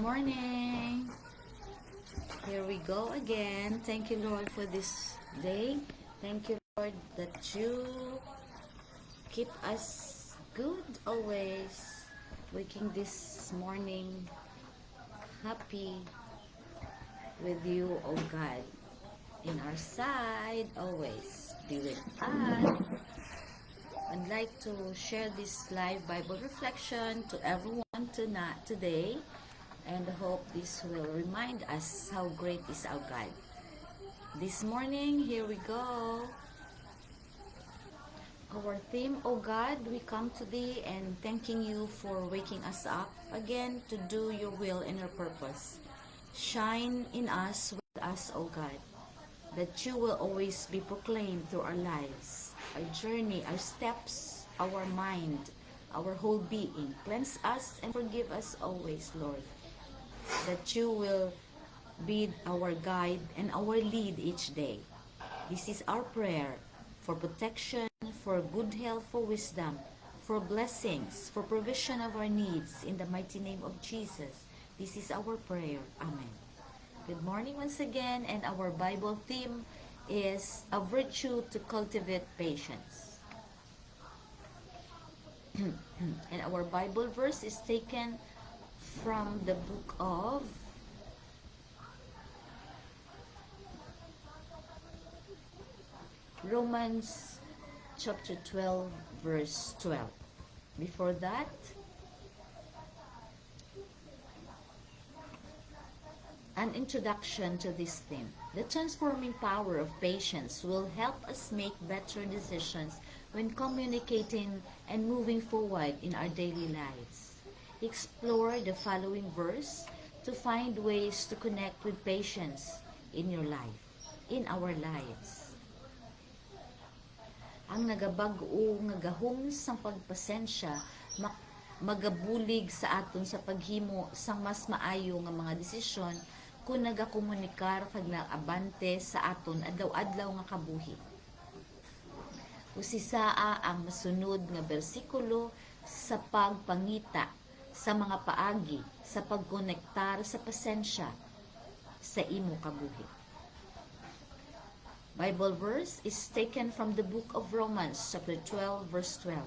morning. Here we go again. Thank you, Lord, for this day. Thank you, Lord, that you keep us good always. Waking this morning happy with you, oh God. In our side, always be with us. I'd like to share this live Bible reflection to everyone today, and I hope this will remind us how great is our God. This morning, here we go. Our theme, oh God, we come to Thee and thanking You for waking us up again to do Your will and Your purpose. Shine in us, with us, oh God, that You will always be proclaimed through our lives, our journey, our steps, our mind, our whole being. Cleanse us and forgive us always, Lord, that You will be our guide and our lead each day. This is our prayer for protection, for good health, for wisdom, for blessings, for provision of our needs. In the mighty name of Jesus, this is our prayer. Amen. Good morning once again, and our Bible theme is a virtue to cultivate patience. And our Bible verse is taken from the book of Romans chapter 12 verse 12. Before that, an introduction to this theme. The transforming power of patience will help us make better decisions when communicating and moving forward in our daily lives. Explore the following verse to find ways to connect with patience in your life, in our lives. Ang nagabag-o nga gahom sang pagpasensya magabulig sa aton sa paghimo sang mas maayo nga mga desisyon kung nagakomunikar kag naabante sa aton adlaw-adlaw nga kabuhi. Usisaa ang masunod nga bersikulo sa pagpangita sa mga paagi sa pagkonektar sa pasensya sa imo kabuhi. Bible verse is taken from the book of Romans chapter 12 verse 12.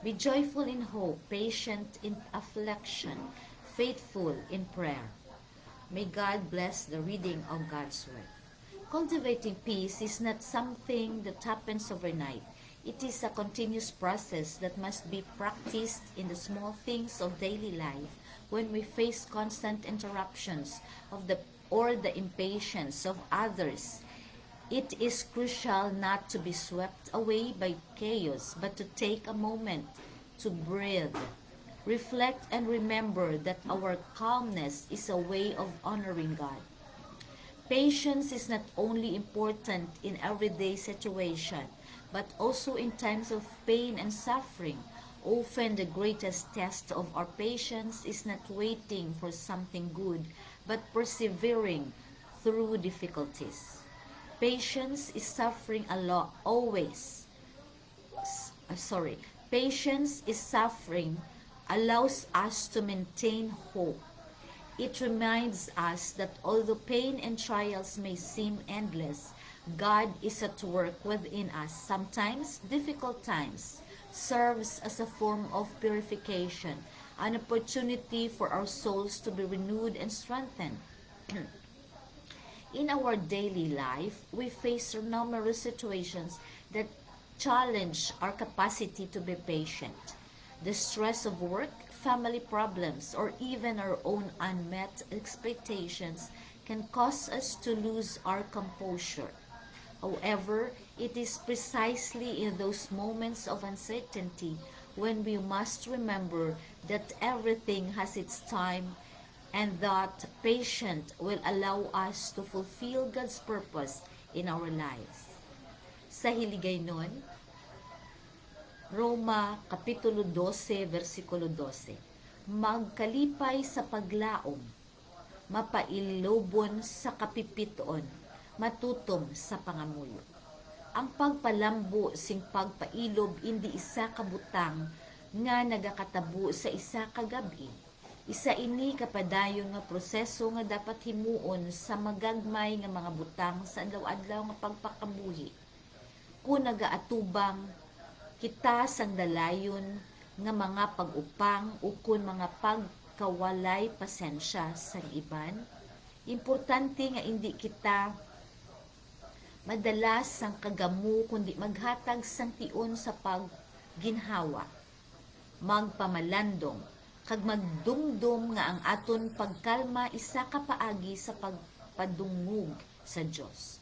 Be joyful in hope, patient in affliction, faithful in prayer. May God bless the reading of God's Word. Cultivating peace is not something that happens overnight. It is a continuous process that must be practiced in the small things of daily life when we face constant interruptions of the impatience of others. It is crucial not to be swept away by chaos, but to take a moment to breathe, reflect, and remember that our calmness is a way of honoring God. Patience is not only important in everyday situation, but also in times of pain and suffering. Often the greatest test of our patience is not waiting for something good, but persevering through difficulties. Patience is suffering Patience is suffering allows us to maintain hope. It reminds us that although pain and trials may seem endless, God is at work within us. Sometimes difficult times serves as a form of purification, an opportunity for our souls to be renewed and strengthened. In our daily life, we face numerous situations that challenge our capacity to be patient. The stress of work, family problems, or even our own unmet expectations can cause us to lose our composure. However, it is precisely in those moments of uncertainty when we must remember that everything has its time and that patience will allow us to fulfill God's purpose in our lives. Sa hiligaynon, Roma Kapitulo 12, versikulo 12. Magkalipay sa paglaom, mapailobon sa kapipitoon, matutom sa pangamuyo. Ang pagpalambo sing pagpailob hindi isa kabutang nga nagakatabo sa isa ka gabi. Isa ini kapadayon nga proseso nga dapat himuon sa magagmay nga mga butang sa adlaw-adlaw nga pagpakabuhi. Kung nagaatubang kita sang dalayon nga mga pag-upang o kun mga pagkawalay pasensya sang iban, importante nga hindi kita madalas sang kagamu kundi maghatag sang tion sa pagginhawa, magpamalandong, kag magdumdum nga ang aton pagkalma isa ka paagi sa pagpadungog sa Dios.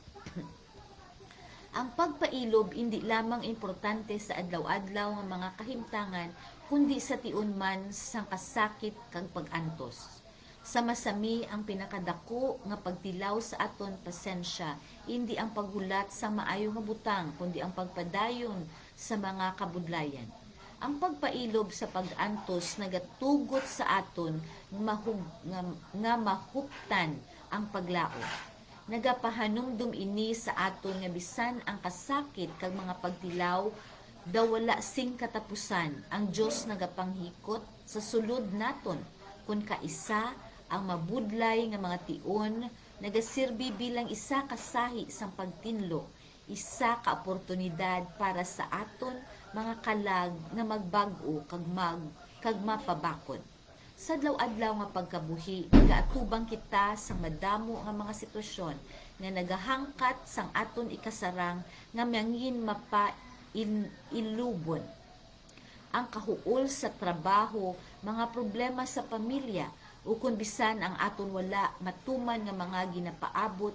Ang pagpailob hindi lamang importante sa adlaw-adlaw nga mga kahimtangan kundi sa tion man sang kasakit kag pag-antos. Sa masami ang pinakadako nga pagtilaw sa aton pasensya hindi ang paghulat sa maayo nga butang kundi ang pagpadayon sa mga kabudlayan. Ang pagpailob sa pag-antos nagatugot sa aton nga mahuptan ang paglao. Nagapahanumdum ini sa aton nga bisan ang kasakit kag mga pagtilaw daw wala sing katapusan. Ang Dios nagapanghikot sa sulod naton kun kaisa ang mabudlay nga mga tion nagasirbi bilang isa ka sahi sang pagtinlo, isa ka oportunidad para sa aton mga kalag nga magbag-o kag mapabakod. Sa adlaw-adlaw nga pagkabuhi, nagaatubang kita sa madamo nga mga sitwasyon nga nagahangkat sang aton ikasarang nga mangin ilubon. Ang kahuol sa trabaho, mga problema sa pamilya, o kung bisan ang aton wala matuman nga mga ginapaabot,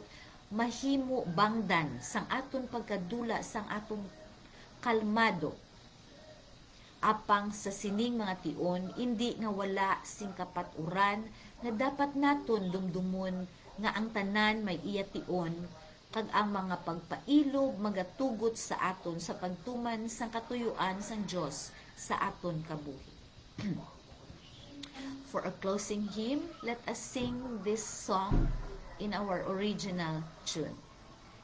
mahimo bangdan sang aton pagkadula sang aton kalmado. Apang sa sining mga tion, hindi nga wala sing kapaturan nga dapat naton dumdumon nga ang tanan may iya tion kag ang mga pagpailob magatugot sa aton sa pagtuman sang katuyuan sang Dios sa aton kabuhi. For a closing hymn, let us sing this song in our original tune.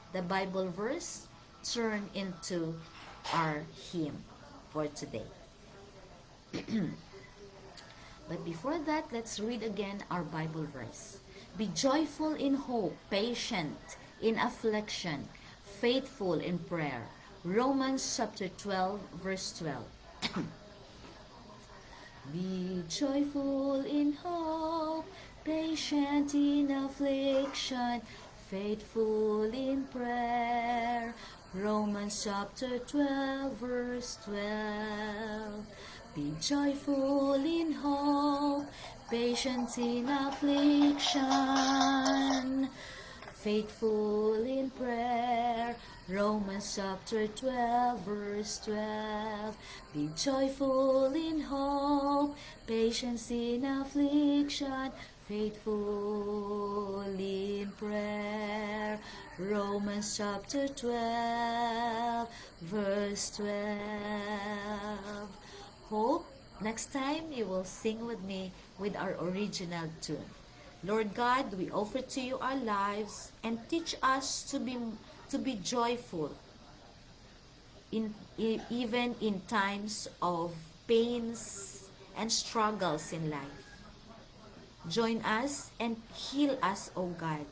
The Bible verse turn into our hymn for today. But before that, let's read again our Bible verse. Be joyful in hope, patient in affliction, faithful in prayer. Romans chapter 12, verse 12. Be joyful in hope, patient in affliction, faithful in prayer. Romans chapter 12, verse 12. Be joyful in hope, patient in affliction, faithful in prayer. Romans chapter 12, verse 12. Be joyful in hope, patience in affliction, faithful in prayer. Romans chapter 12, verse 12. Hope next time you will sing with me with our original tune. Lord God, we offer to you our lives and teach us to be joyful even in times of pains and struggles in life. Join us and heal us, O God.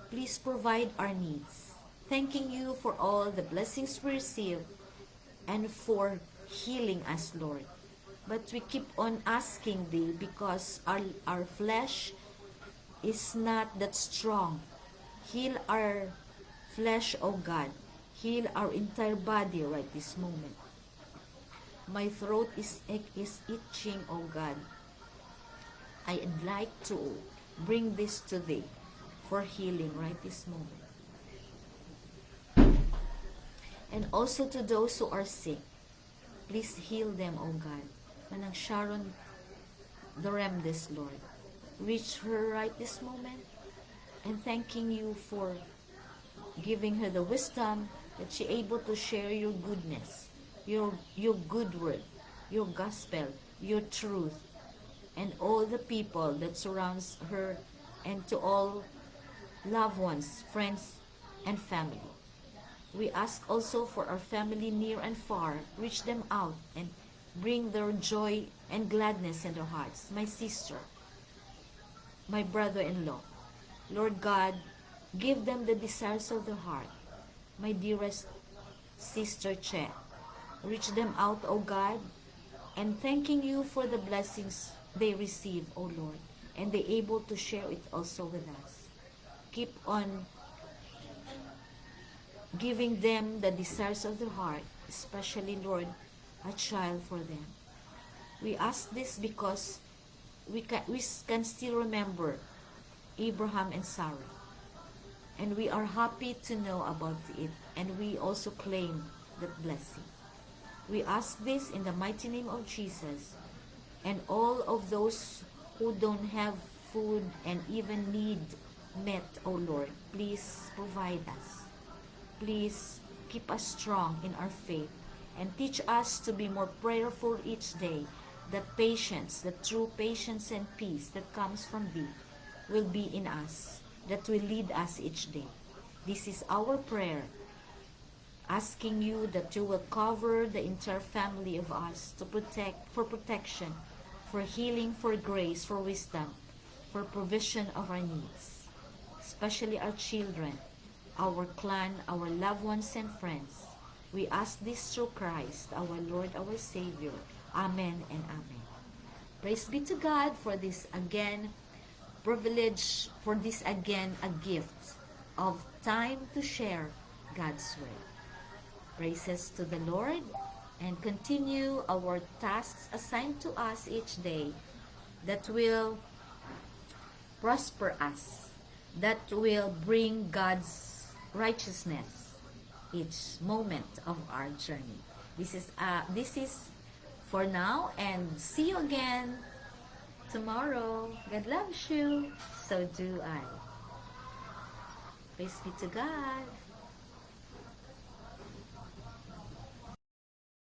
Please provide our needs. Thanking you for all the blessings we receive and for healing us, Lord. But we keep on asking thee because our flesh is not that strong. Heal our flesh, O God. Heal our entire body right this moment. My throat is itching, O God. I'd like to bring this to thee for healing right this moment. And also to those who are sick, please heal them, O God. Manang Sharon Doremdes, Lord. Reach her right this moment and thanking you for giving her the wisdom that she able to share your goodness, your good word, your gospel, your truth, and all the people that surrounds her, and to all loved ones, friends, and family. We ask also for our family near and far, reach them out and Bring their joy and gladness in their hearts. My sister, my brother-in-law. Lord God, give them the desires of their heart. My dearest sister Che, reach them out, O God, and thanking you for the blessings they receive, O Lord, and they able to share it also with us. Keep on giving them the desires of their heart, especially, Lord, a child for them. We ask this because we can still remember Abraham and Sarah. And we are happy to know about it, and we also claim that blessing. We ask this in the mighty name of Jesus, and all of those who don't have food and even need met, O Lord, please provide us. Please keep us strong in our faith and teach us to be more prayerful each day, that patience, the true patience and peace that comes from Thee will be in us, that will lead us each day. This is our prayer, asking you that you will cover the entire family of us to protect, for protection, for healing, for grace, for wisdom, for provision of our needs, especially our children, our clan, our loved ones and friends. We ask this through Christ, our Lord, our Savior. Amen and amen. Praise be to God for this again privilege, for this again a gift of time to share God's Word. Praises to the Lord, and continue our tasks assigned to us each day that will prosper us, that will bring God's righteousness each moment of our journey. This is for now, and see you again tomorrow. God loves you, so do I. Praise be to God.